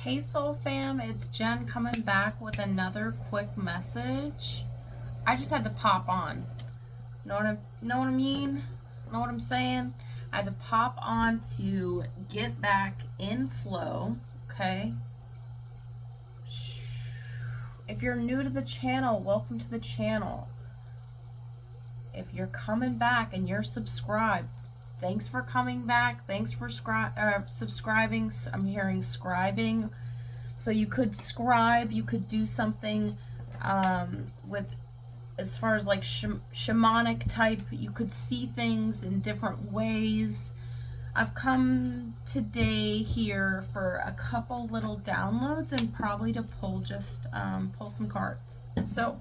Hey Soul Fam, it's Jen coming back with another quick message. I just had to pop on. Know what I mean? Know what I'm saying? I had to pop on to get back in flow, okay? If you're new to the channel, welcome to the channel. If you're coming back and you're subscribed, thanks for coming back. Thanks for subscribing. I'm hearing scribing. So you could scribe, you could do something with, as far as like shamanic type, you could see things in different ways. I've come today here for a couple little downloads and probably to pull some cards. So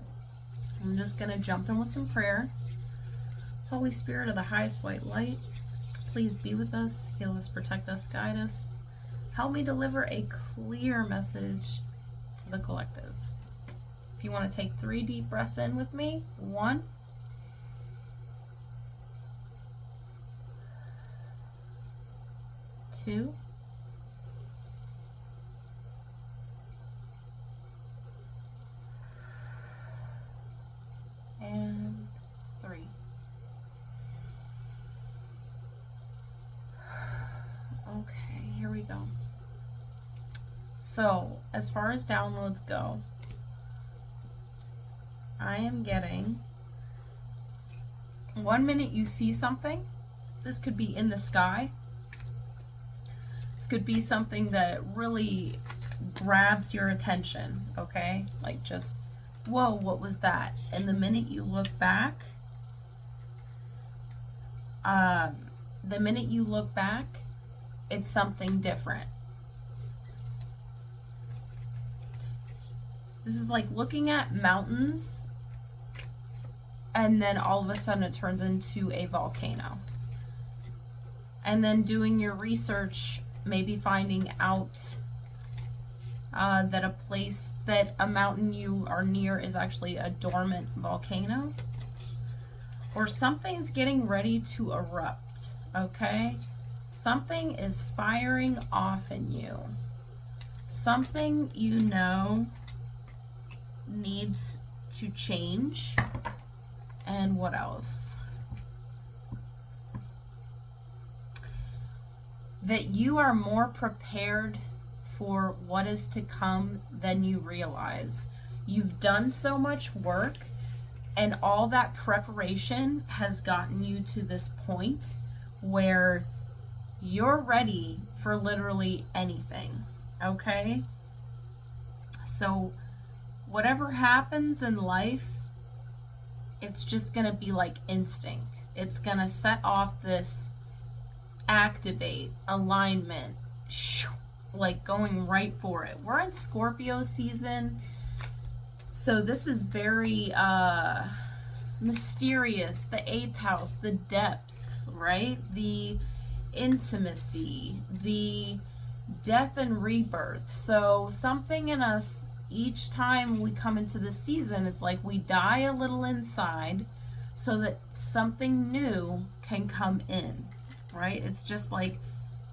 I'm just going to jump in with some prayer. Holy Spirit of the highest white light, please be with us, heal us, protect us, guide us. Help me deliver a clear message to the collective. If you want to take 3 deep breaths in with me, 1, 2, and 3. Okay, here we go. So, as far as downloads go, I am getting 1 minute you see something. This could be in the sky. This could be something that really grabs your attention, okay? Like just, whoa, what was that? And the minute you look back, it's something different. This is like looking at mountains and then all of a sudden it turns into a volcano. And then doing your research, maybe finding out that a mountain you are near is actually a dormant volcano. Or something's getting ready to erupt, okay? Something is firing off in you. Something you know needs to change. And what else? That you are more prepared for what is to come than you realize. You've done so much work, and all that preparation has gotten you to this point where you're ready for literally anything, okay? So whatever happens in life, it's just gonna be like instinct. It's gonna set off this activate, alignment, like going right for it. We're in Scorpio season, so this is very mysterious. The 8th house, the depths, right? The intimacy, the death and rebirth. So something in us, each time we come into this season, it's like we die a little inside so that something new can come in, right? It's just like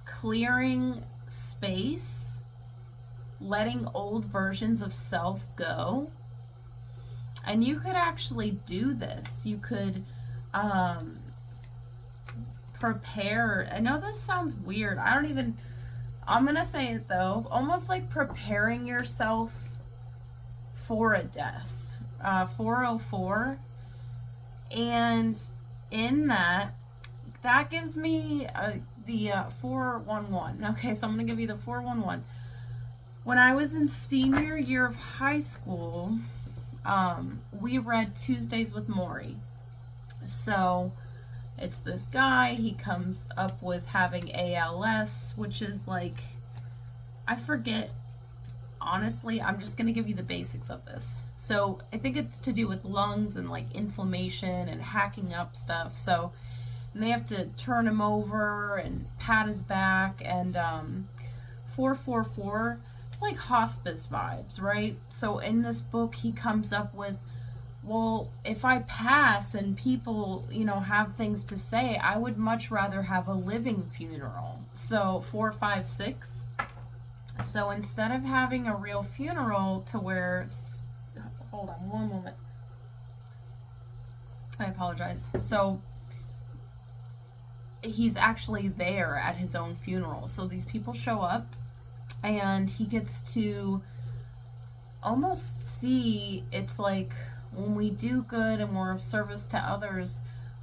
clearing space, letting old versions of self go. And you could actually do this. You could prepare. I know this sounds weird. I'm going to say it though. Almost like preparing yourself for a death. 404. And in that gives me the 411. Okay, so I'm going to give you the 411. When I was in senior year of high school, we read Tuesdays with Morrie. So it's this guy, he comes up with having ALS, which is like, I forget, honestly, I'm just going to give you the basics of this. So I think it's to do with lungs and like inflammation and hacking up stuff. So and they have to turn him over and pat his back. And 444, it's like hospice vibes, right? So in this book, he comes up with, well, if I pass and people, have things to say, I would much rather have a living funeral. So 456, So instead of having a real funeral to where, hold on one moment, I apologize. So he's actually there at his own funeral. So these people show up and he gets to almost see, it's like when we do good and we're of service to others,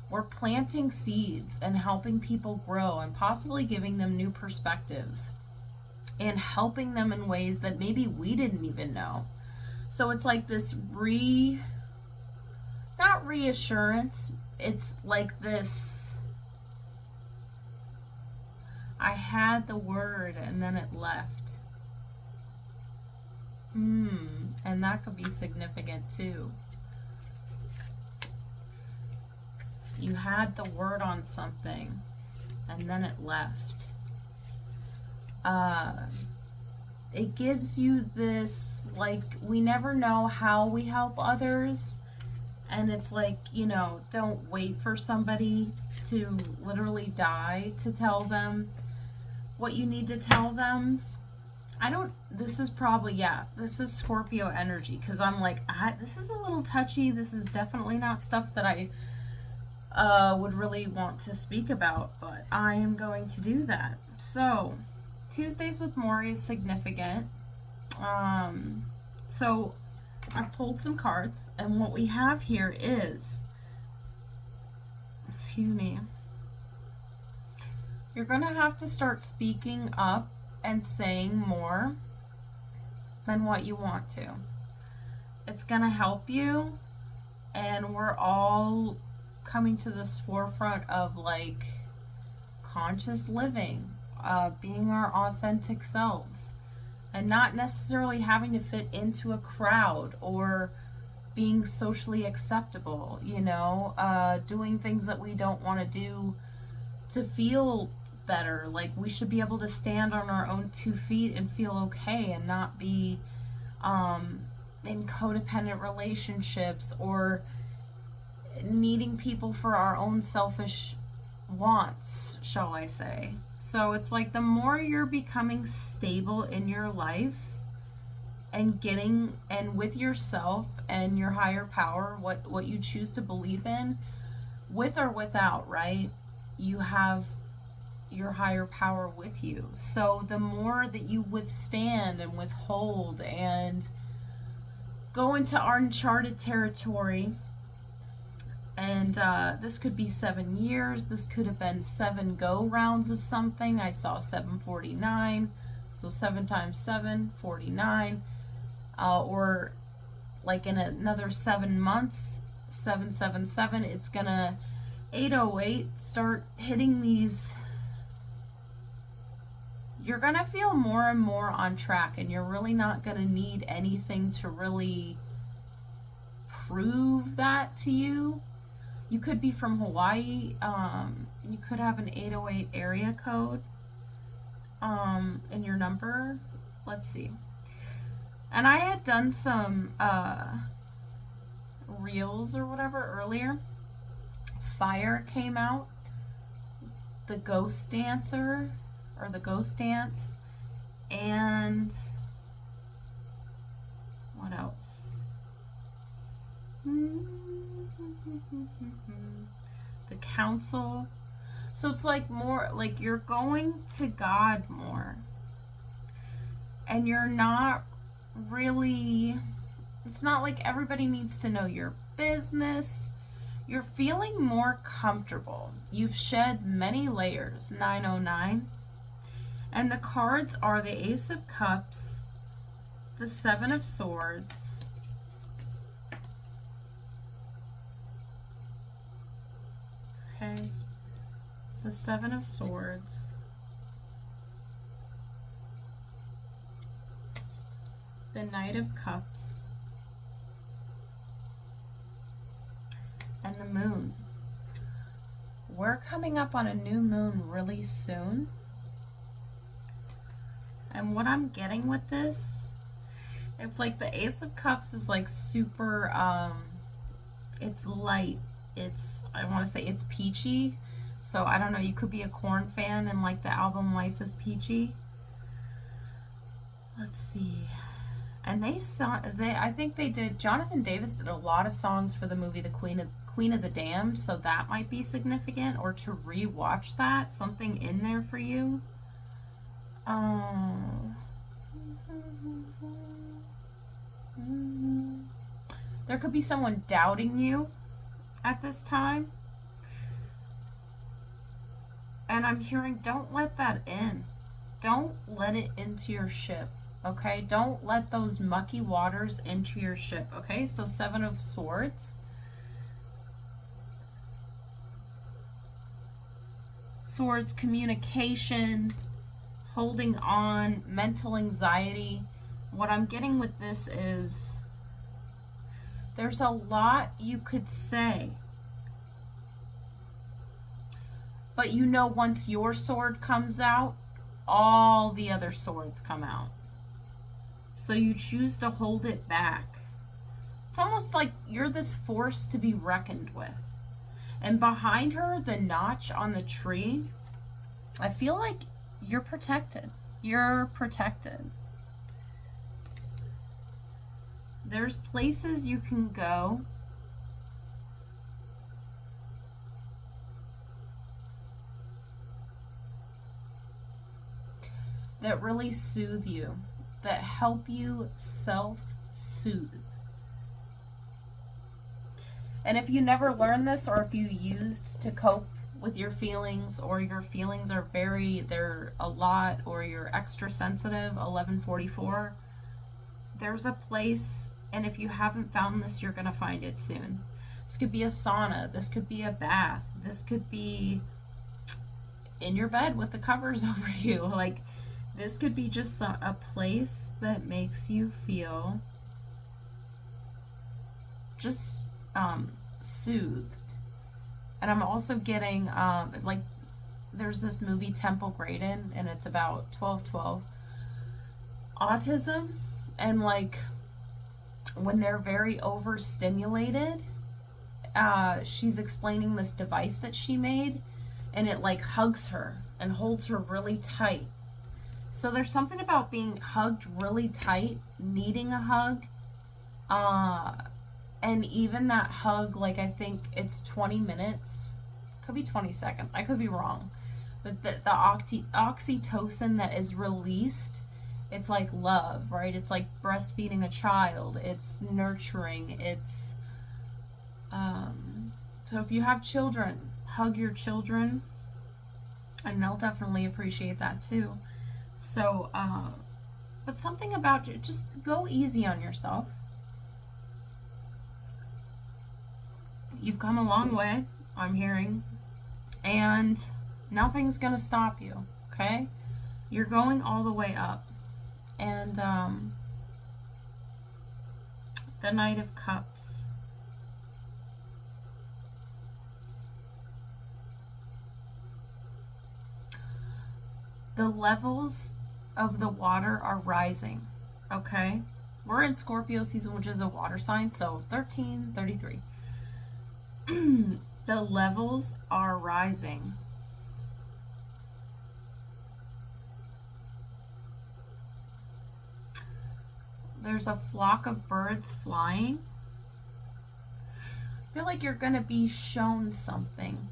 we're planting seeds and helping people grow and possibly giving them new perspectives and helping them in ways that maybe we didn't even know. So it's like this not reassurance, it's like this, I had the word and then it left. And that could be significant too. You had the word on something and then it left. It gives you this, like, we never know how we help others. And it's like, you know, don't wait for somebody to literally die to tell them what you need to tell them. This is probably, this is Scorpio energy, because I'm like, this is a little touchy. This is definitely not stuff that I would really want to speak about, but I am going to do that. So, Tuesdays with Maury is significant. So, I've pulled some cards, and what we have here is, you're going to have to start speaking up and saying more than what you want to. It's going to help you, and we're all coming to this forefront of like conscious living, being our authentic selves, and not necessarily having to fit into a crowd or being socially acceptable, you know, doing things that we don't want to do to feel better. Like, we should be able to stand on our own 2 feet and feel okay and not be in codependent relationships or needing people for our own selfish wants, shall I say. So it's like the more you're becoming stable in your life and getting and with yourself and your higher power, what you choose to believe in, with or without, right? You have your higher power with you. So the more that you withstand and withhold and go into uncharted territory, and this could be 7 years, this could have been 7 go rounds of something. I saw 749, so 7 times 7, 49, or like in another 7 months, 777, it's gonna 808 start hitting these. You're gonna feel more and more on track, and you're really not gonna need anything to really prove that to you. You could be from Hawaii. You could have an 808 area code in your number. Let's see. And I had done some reels or whatever earlier. Fire came out. The Ghost Dancer, or the Ghost Dance. And what else? The Council. So it's like more like you're going to God more, and you're not really, it's not like everybody needs to know your business. You're feeling more comfortable. You've shed many layers. 909. And the cards are the Ace of Cups, the Seven of Swords, okay, the Seven of Swords, the Knight of Cups, and the Moon. We're coming up on a new moon really soon. And what I'm getting with this, it's like the Ace of Cups is like super, it's light. It's, I want to say it's peachy. So I don't know, you could be a Korn fan and like the album Life is Peachy. Let's see. And I think they did, Jonathan Davis did a lot of songs for the movie The Queen of the Damned, so that might be significant, or to rewatch that, something in there for you. There could be someone doubting you at this time. And I'm hearing, don't let that in. Don't let it into your ship, okay? Don't let those mucky waters into your ship, okay? So 7 of Swords. Swords, communication, holding on, mental anxiety. What I'm getting with this is there's a lot you could say. But you know, once your sword comes out, all the other swords come out. So you choose to hold it back. It's almost like you're this force to be reckoned with. And behind her, the notch on the tree, I feel like you're protected. You're protected. There's places you can go that really soothe you, that help you self-soothe. And if you never learned this, or if you used to cope with your feelings, or your feelings are they're a lot, or you're extra sensitive, 1144, there's a place, and if you haven't found this, you're going to find it soon. This could be a sauna, this could be a bath, this could be in your bed with the covers over you. Like, this could be just a place that makes you feel just soothed. And I'm also getting like, there's this movie Temple Grandin, and it's about 12/12 autism, and like when they're very overstimulated, she's explaining this device that she made, and it like hugs her and holds her really tight. So there's something about being hugged really tight, needing a hug, and even that hug, like, I think it's 20 minutes, could be 20 seconds, I could be wrong, but the oxytocin that is released, it's like love, right? It's like breastfeeding a child, it's nurturing, it's, so if you have children, hug your children, and they'll definitely appreciate that too. So, but something about you, just go easy on yourself. You've come a long way, I'm hearing, and nothing's gonna stop you, okay? You're going all the way up. And the Knight of Cups. The levels of the water are rising, okay? We're in Scorpio season, which is a water sign, so 1333. The levels are rising. There's a flock of birds flying. I feel like you're going to be shown something.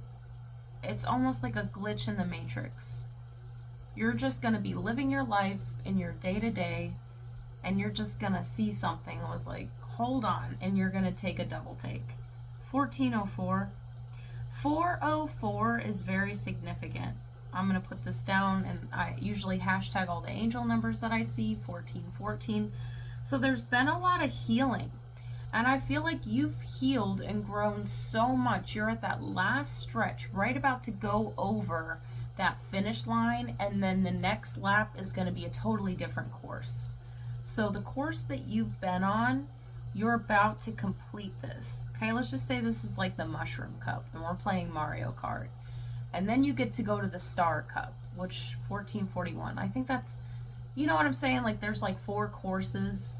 It's almost like a glitch in the Matrix. You're just going to be living your life in your day-to-day, and you're just going to see something that was like, hold on, and you're going to take a double take. 1404. 404 is very significant. I'm going to put this down, and I usually hashtag all the angel numbers that I see, 1414. So there's been a lot of healing, and I feel like you've healed and grown so much. You're at that last stretch, right about to go over that finish line, and then the next lap is going to be a totally different course. So the course that you've been on, you're about to complete this. Okay, let's just say this is like the Mushroom Cup, and we're playing Mario Kart. And then you get to go to the Star Cup, which 1441. I think that's, you know what I'm saying? Like, there's like 4 courses.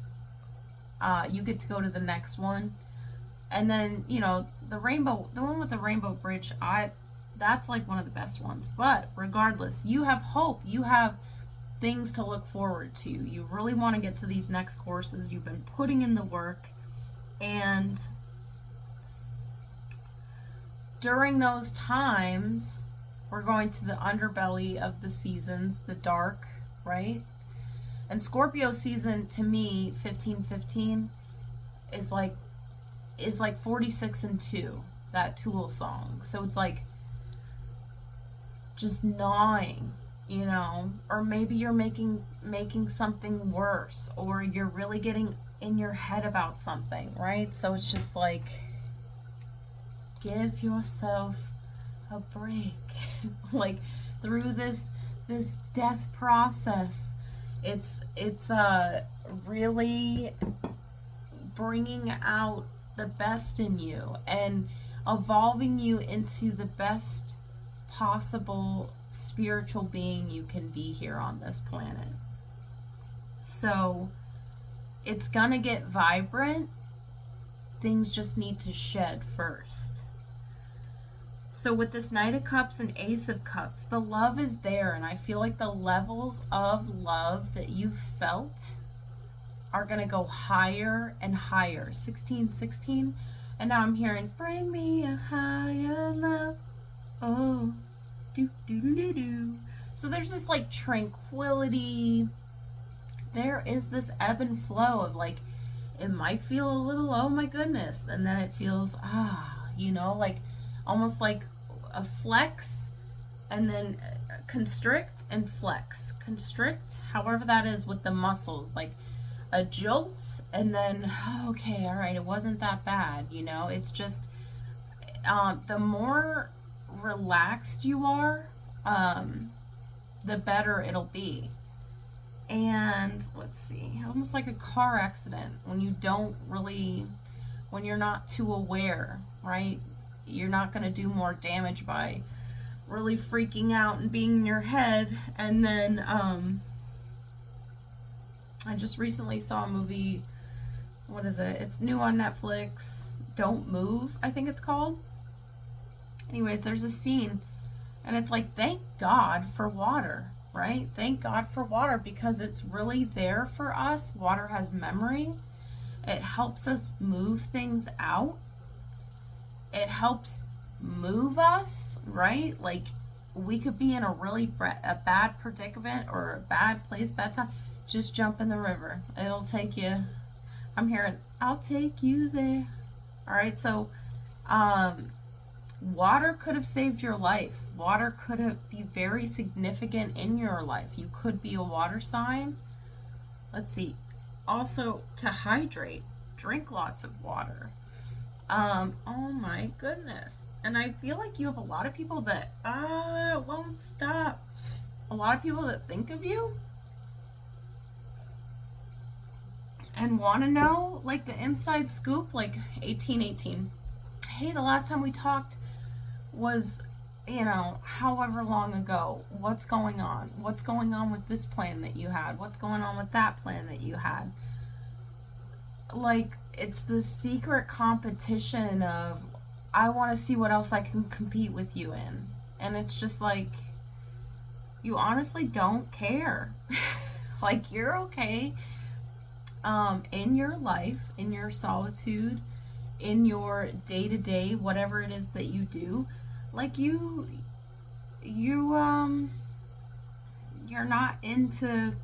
You get to go to the next one. And then, you know, the one with the Rainbow Bridge, that's like one of the best ones. But regardless, you have hope. You have things to look forward to. You really want to get to these next courses. You've been putting in the work, and during those times, we're going to the underbelly of the seasons, the dark, right? And Scorpio season, to me, 1515 is like 46 and 2, that Tool song. So it's like just gnawing, you know, or maybe you're making something worse, or you're really getting in your head about something, right? So it's just like, give yourself a break. Like, through this death process, it's really bringing out the best in you and evolving you into the best possible spiritual being you can be here on this planet. So it's gonna get vibrant. Things just need to shed first. So with this Knight of Cups and Ace of Cups, the love is there, and I feel like the levels of love that you've felt are going to go higher and higher. 1616, and now I'm hearing, bring me a higher love. Oh, do do do do do. So there's this like tranquility. There is this ebb and flow of like, it might feel a little, oh my goodness, and then it feels, you know, like almost like a flex, and then constrict and flex. Constrict, however that is with the muscles, like a jolt, and then, okay, all right, it wasn't that bad, you know? It's just, the more relaxed you are, the better it'll be. And let's see, almost like a car accident, when you're not too aware, right? You're not going to do more damage by really freaking out and being in your head. And then I just recently saw a movie, what is it? It's new on Netflix, Don't Move, I think it's called. Anyways, there's a scene, and it's like, thank God for water, right? Thank God for water, because it's really there for us. Water has memory. It helps us move things out. It helps move us, right? Like, we could be in a really a bad predicament or a bad place, bad time. Just jump in the river. It'll take you. I'm hearing, I'll take you there. All right, so water could have saved your life. Water could be very significant in your life. You could be a water sign. Let's see. Also, to hydrate, drink lots of water. Oh my goodness. And I feel like you have a lot of people that, won't stop. A lot of people that think of you and want to know, like, the inside scoop, like 1818. Hey, the last time we talked was, you know, however long ago. What's going on? What's going on with this plan that you had? What's going on with that plan that you had? Like, it's the secret competition of, I want to see what else I can compete with you in. And it's just like, you honestly don't care. Like, you're okay in your life, in your solitude, in your day-to-day, whatever it is that you do. Like, you're not into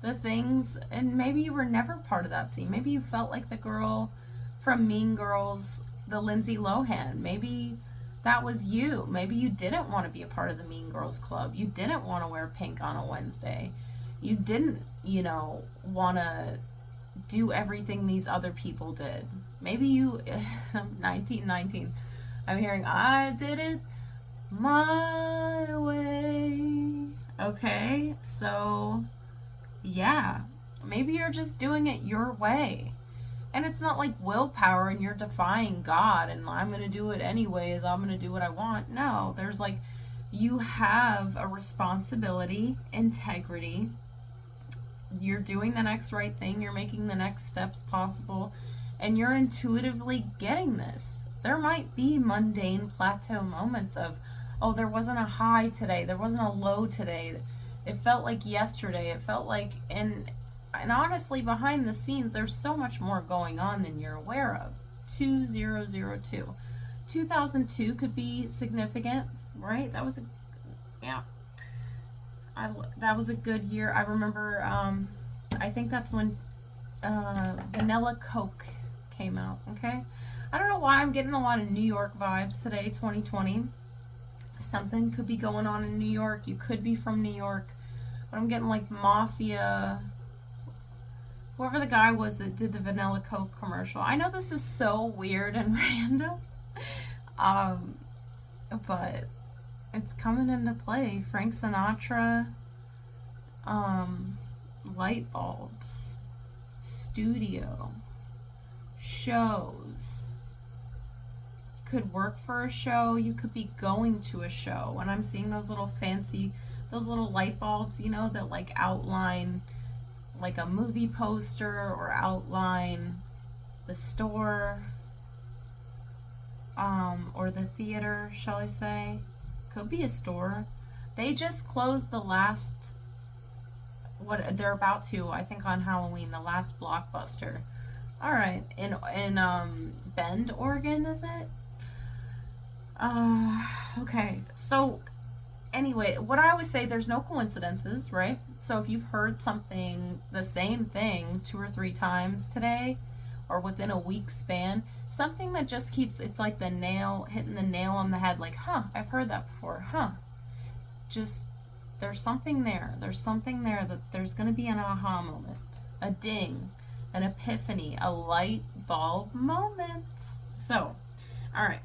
the things, and maybe you were never part of that scene. Maybe you felt like the girl from Mean Girls, the Lindsay Lohan. Maybe that was you. Maybe you didn't want to be a part of the Mean Girls Club. You didn't want to wear pink on a Wednesday. You didn't, want to do everything these other people did. Maybe you, 1919, I'm hearing, I did it my way. Okay, so yeah, maybe you're just doing it your way. And it's not like willpower and you're defying God and I'm going to do it anyways, I'm going to do what I want. No, there's like, you have a responsibility, integrity. You're doing the next right thing. You're making the next steps possible. And you're intuitively getting this. There might be mundane plateau moments of, oh, there wasn't a high today. There wasn't a low today. It felt like yesterday. It felt like, and honestly, behind the scenes, there's so much more going on than you're aware of. 2002. 2002 could be significant, right? That was a, yeah. That was a good year. I remember, I think that's when Vanilla Coke came out, okay? I don't know why I'm getting a lot of New York vibes today, 2020. Something could be going on in New York. You could be from New York. But I'm getting like Mafia, whoever the guy was that did the Vanilla Coke commercial. I know this is so weird and random, but it's coming into play. Frank Sinatra, light bulbs, studio, shows. You could work for a show, you could be going to a show, and I'm seeing those little fancy, those little light bulbs, you know, that like outline like a movie poster or outline the store, or the theater, shall I say. Could be a store. They just closed the last, what they're about to, I think on Halloween, the last Blockbuster. All right, in Bend, Oregon, is it? Okay. So anyway, what I always say, there's no coincidences, right? So if you've heard something, the same thing 2 or 3 times today, or within a week span, something that just keeps, it's like the nail, hitting the nail on the head, like, huh, I've heard that before, huh. Just, there's something there. There's something there that there's going to be an aha moment, a ding, an epiphany, a light bulb moment. So, all right,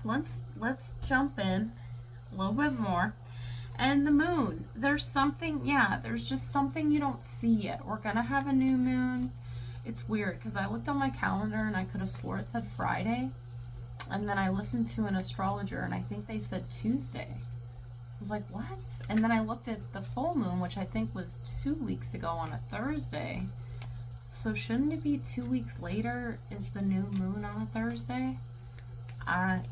let's jump in a little bit more. And the moon, there's something, yeah, there's just something you don't see yet. We're going to have a new moon. It's weird because I looked on my calendar and I could have swore it said Friday. And then I listened to an astrologer and I think they said Tuesday. So I was like, what? And then I looked at the full moon, which I think was 2 weeks ago on a Thursday. So shouldn't it be 2 weeks later is the new moon on a Thursday? I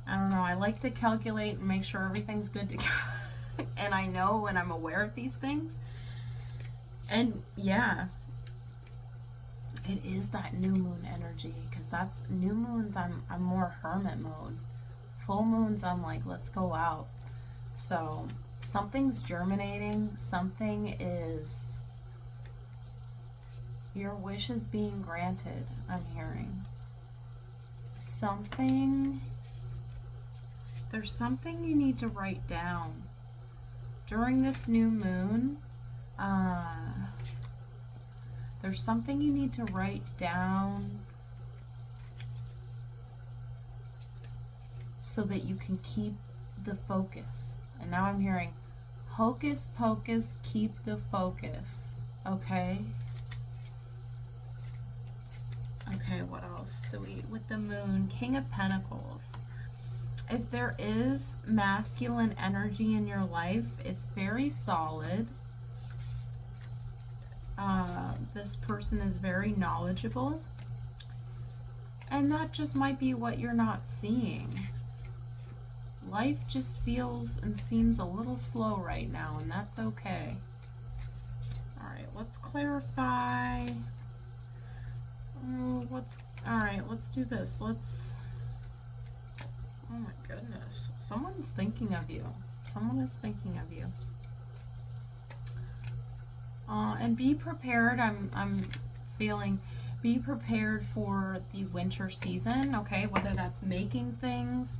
don't know. I like to calculate and make sure everything's good to go. And I know and I'm aware of these things. And yeah, it is that new moon energy, because that's new moons. I'm more hermit mode. Full moons, I'm like, let's go out. So something's germinating. Something is, your wish is being granted. I'm hearing something. There's something you need to write down during this new moon. There's something you need to write down so that you can keep the focus. And now I'm hearing hocus pocus, keep the focus. Okay? Okay, what else do we, with the moon, King of Pentacles. If there is masculine energy in your life, it's very solid. This person is very knowledgeable. And that just might be what you're not seeing. Life just feels and seems a little slow right now, and that's okay. All right, let's clarify. Alright, let's do this. Oh my goodness. Someone's thinking of you. Someone is thinking of you. And be prepared. I'm feeling, be prepared for the winter season, okay? Whether that's making things,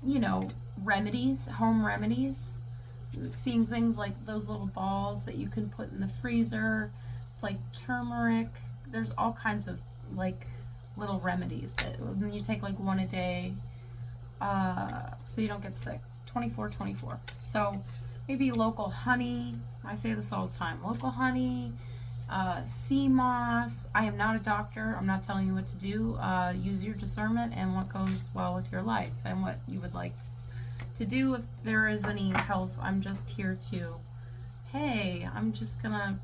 you know, remedies, home remedies. Seeing things like those little balls that you can put in the freezer. It's like turmeric. There's all kinds of like little remedies that you take like one a day, so you don't get sick. 24/24. So maybe local honey. I say this all the time. Local honey, sea moss. I am not a doctor. I'm not telling you what to do. Use your discernment and what goes well with your life and what you would like to do. If there is any health, I'm just here to, hey, I'm just gonna,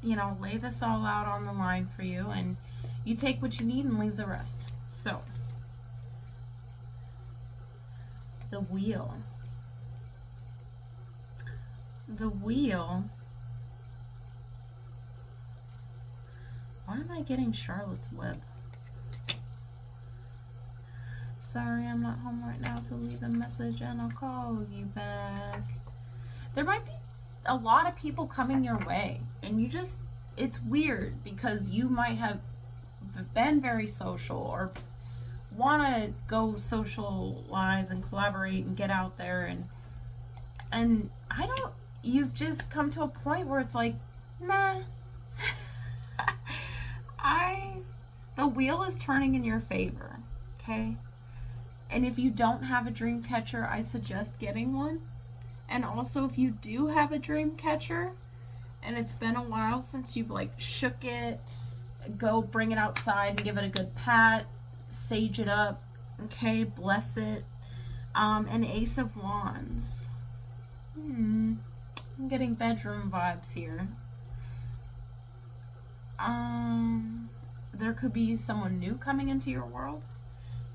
you know, lay this all out on the line for you, and you take what you need and leave the rest. So, the wheel. The Wheel. Why am I getting Charlotte's Web? Sorry, I'm not home right now, so leave a message and I'll call you back. There might be a lot of people coming your way, and you just, it's weird because you might have been very social or want to go socialize and collaborate and get out there, and I don't, you've just come to a point where it's like, nah. The wheel is turning in your favor, okay? And if you don't have a dream catcher, I suggest getting one. And also, if you do have a dream catcher and it's been a while since you've like shook it, go bring it outside and give it a good pat, sage it up, okay, bless it. An Ace of Wands. I'm getting bedroom vibes here. There could be someone new coming into your world.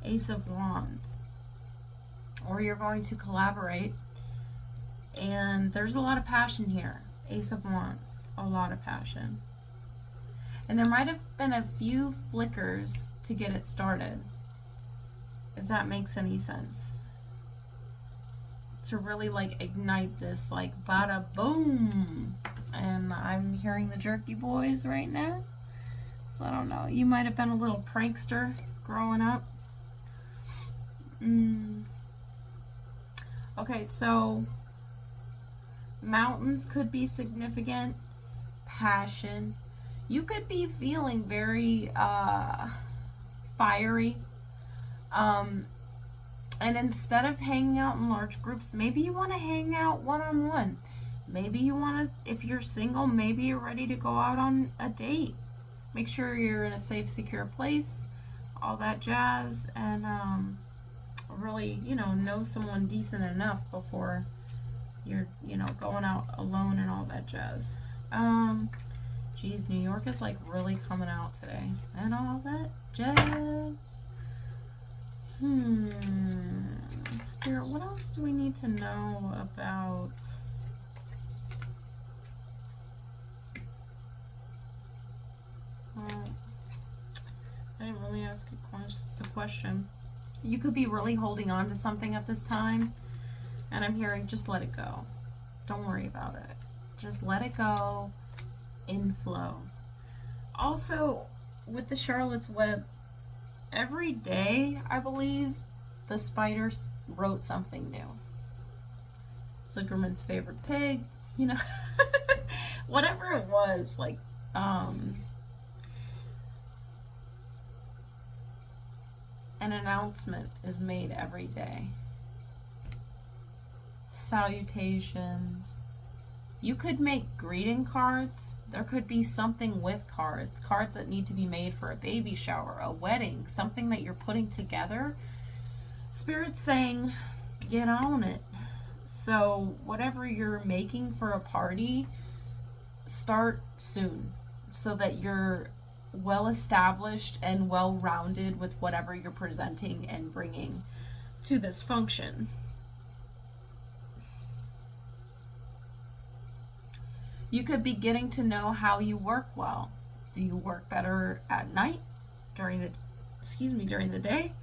Ace of Wands. Or you're going to collaborate. And there's a lot of passion here. Ace of Wands. A lot of passion. And there might have been a few flickers to get it started. If that makes any sense. To really like ignite this like bada boom. And I'm hearing the Jerky Boys right now. So I don't know. You might have been a little prankster growing up. Okay, so mountains could be significant. Passion. You could be feeling very fiery. And instead of hanging out in large groups, maybe you want to hang out one-on-one. Maybe you want to, if you're single, maybe you're ready to go out on a date. Make sure you're in a safe, secure place, all that jazz, and really, know someone decent enough before you're, going out alone and all that jazz. Geez, New York is like really coming out today, and all that jazz. Spirit, what else do we need to know about? I didn't really ask a question. You could be really holding on to something at this time, and I'm hearing just let it go. Don't worry about it. Just let it go. Inflow. Also, with the Charlotte's Web, every day, I believe, the spiders wrote something new. Zuckerman's favorite pig, whatever it was, like, an announcement is made every day. Salutations. You could make greeting cards. There could be something with cards that need to be made for a baby shower, a wedding, something that you're putting together. Spirit's saying, get on it. So whatever you're making for a party, start soon so that you're well established and well rounded with whatever you're presenting and bringing to this function. You could be getting to know how you work well. Do you work better at night, during the day?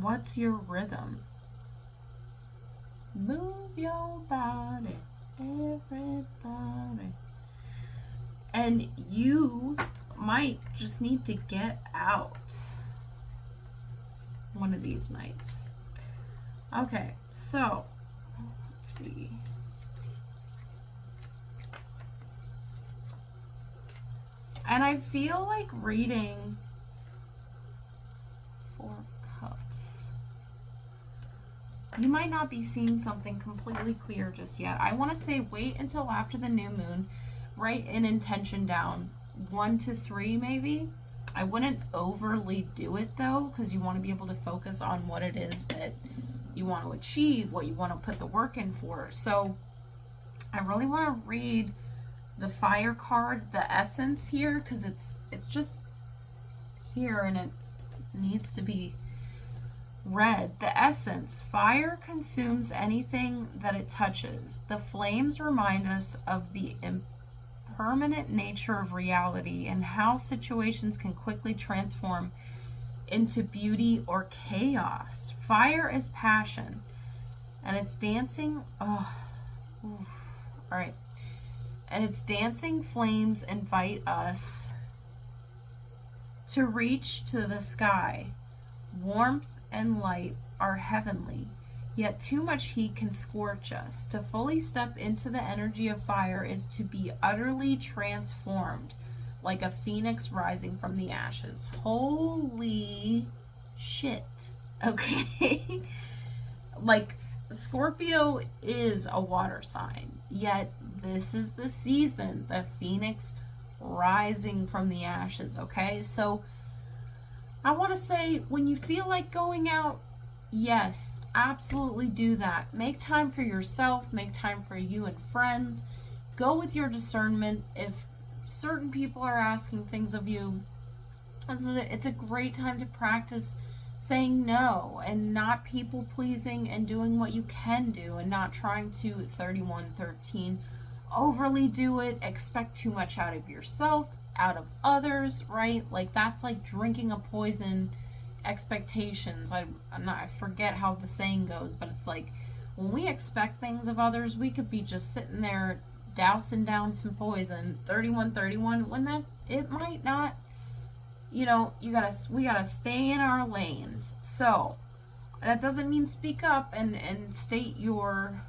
What's your rhythm? Move your body, everybody. And you might just need to get out one of these nights. Okay, so let's see. And I feel like reading Four of Cups. You might not be seeing something completely clear just yet. I want to say wait until after the new moon. Write an intention down. 1 to 3 maybe. I wouldn't overly do it though, because you want to be able to focus on what it is that you want to achieve, what you want to put the work in for. So I really want to read the fire card, the essence here, because it's just here and it needs to be Red, the essence. Fire consumes anything that it touches. The flames remind us of the impermanent nature of reality and how situations can quickly transform into beauty or chaos. Fire is passion, and it's dancing. Oh, all right. And its dancing flames invite us to reach to the sky. Warmth and light are heavenly, yet too much heat can scorch us. To fully step into the energy of fire is to be utterly transformed, like a phoenix rising from the ashes. Holy shit. Okay? Like, Scorpio is a water sign, yet this is the season, the phoenix rising from the ashes, okay? So I want to say, when you feel like going out, yes, absolutely do that. Make time for yourself, make time for you and friends. Go with your discernment. If certain people are asking things of you, it's a great time to practice saying no and not people pleasing and doing what you can do and not trying to 3113 overly do it, expect too much out of yourself, out of others, right? Like, that's like drinking a poison expectations. I forget how the saying goes, but it's like, when we expect things of others, we could be just sitting there dousing down some poison 3131 when that it might not, we gotta stay in our lanes. So that doesn't mean speak up and state your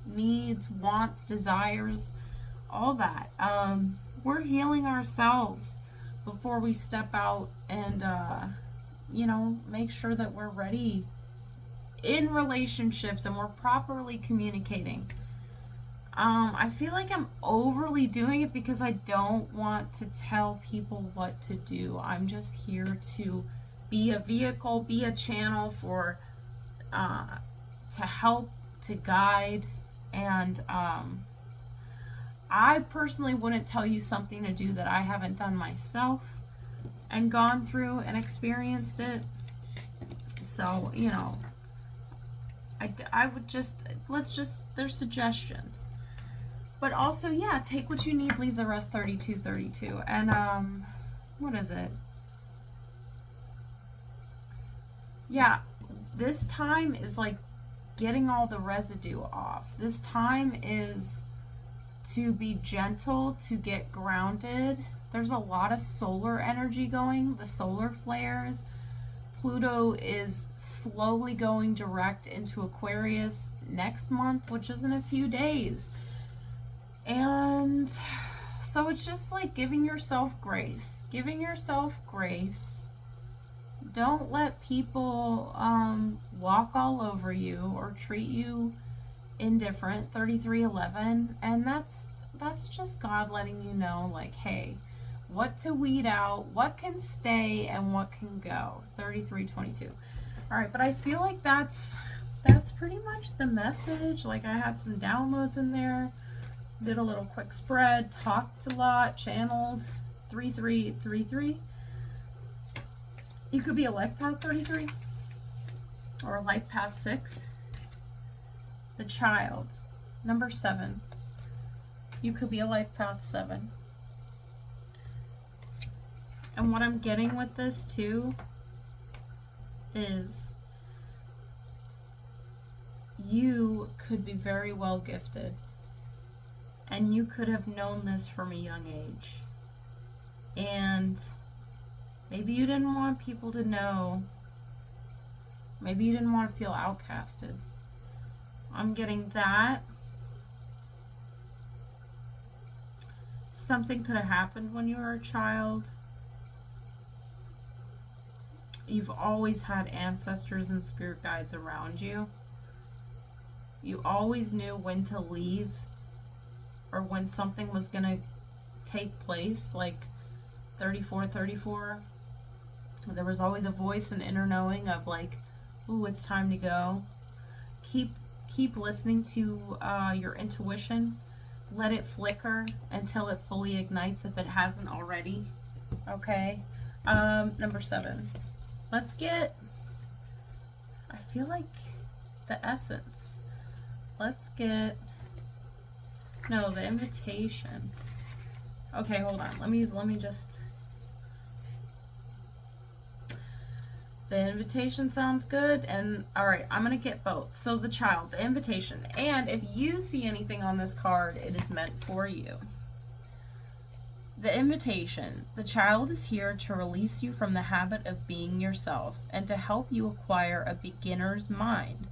needs, wants, desires, all that. We're healing ourselves before we step out and make sure that we're ready in relationships and we're properly communicating. I feel like I'm overly doing it because I don't want to tell people what to do. I'm just here to be a vehicle, be a channel for to help, to guide, and I personally wouldn't tell you something to do that I haven't done myself and gone through and experienced it. So, I would there's suggestions. But also, yeah, take what you need, leave the rest 3232. And, what is it? Yeah, this time is like getting all the residue off. This time is to be gentle, to get grounded. There's a lot of solar energy going, the solar flares. Pluto is slowly going direct into Aquarius next month, which is in a few days. And so it's just like giving yourself grace. Don't let people walk all over you or treat you indifferent. 3311. And that's just God letting you know, like, hey, what to weed out, what can stay, and what can go. 3322. All right, but I feel like that's pretty much the message. Like, I had some downloads in there. Did a little quick spread, talked a lot, channeled. 3333. You could be a life path 33 or a life path 6. The child, number 7. You could be a life path 7. And what I'm getting with this too is you could be very well gifted. And you could have known this from a young age. And maybe you didn't want people to know. Maybe you didn't want to feel outcasted. I'm getting that. Something could have happened when you were a child. You've always had ancestors and spirit guides around you. You always knew when to leave or when something was going to take place, like 3434. There was always a voice and inner knowing of like, ooh, it's time to go. Keep listening to your intuition. Let it flicker until it fully ignites if it hasn't already. Okay. Number 7. Let's get, I feel like the essence. Let's get, no, the invitation. Okay, hold on. Let me just, the invitation sounds good. And all right, I'm going to get both. So the child, the invitation. And if you see anything on this card, it is meant for you. The invitation. The child is here to release you from the habit of being yourself and to help you acquire a beginner's mind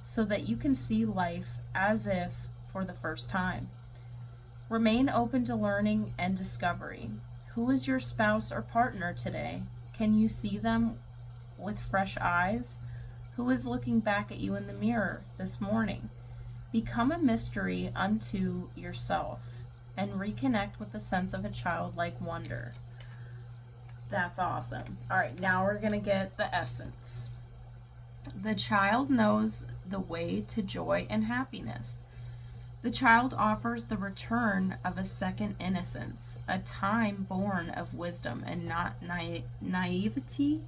so that you can see life as if for the first time. Remain open to learning and discovery. Who is your spouse or partner today? Can you see them with fresh eyes? Who is looking back at you in the mirror this morning? Become a mystery unto yourself and reconnect with the sense of a childlike wonder. That's awesome. All right, now we're going to get the essence. The child knows the way to joy and happiness. The child offers the return of a second innocence, a time born of wisdom and not naivety.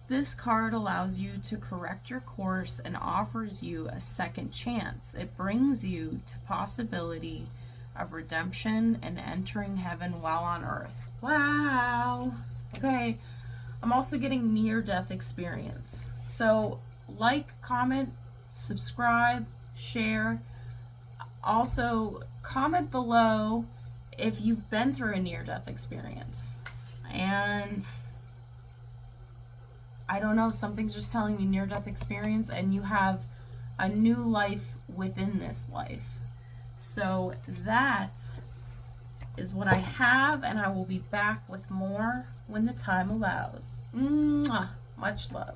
This card allows you to correct your course and offers you a second chance. It brings you to possibility of redemption and entering heaven while on earth. Wow. Okay. I'm also getting near-death experience. So like, comment, subscribe, share. Also, comment below if you've been through a near-death experience. And I don't know, something's just telling me near-death experience and you have a new life within this life. So that is what I have, and I will be back with more when the time allows. Mwah. Much love.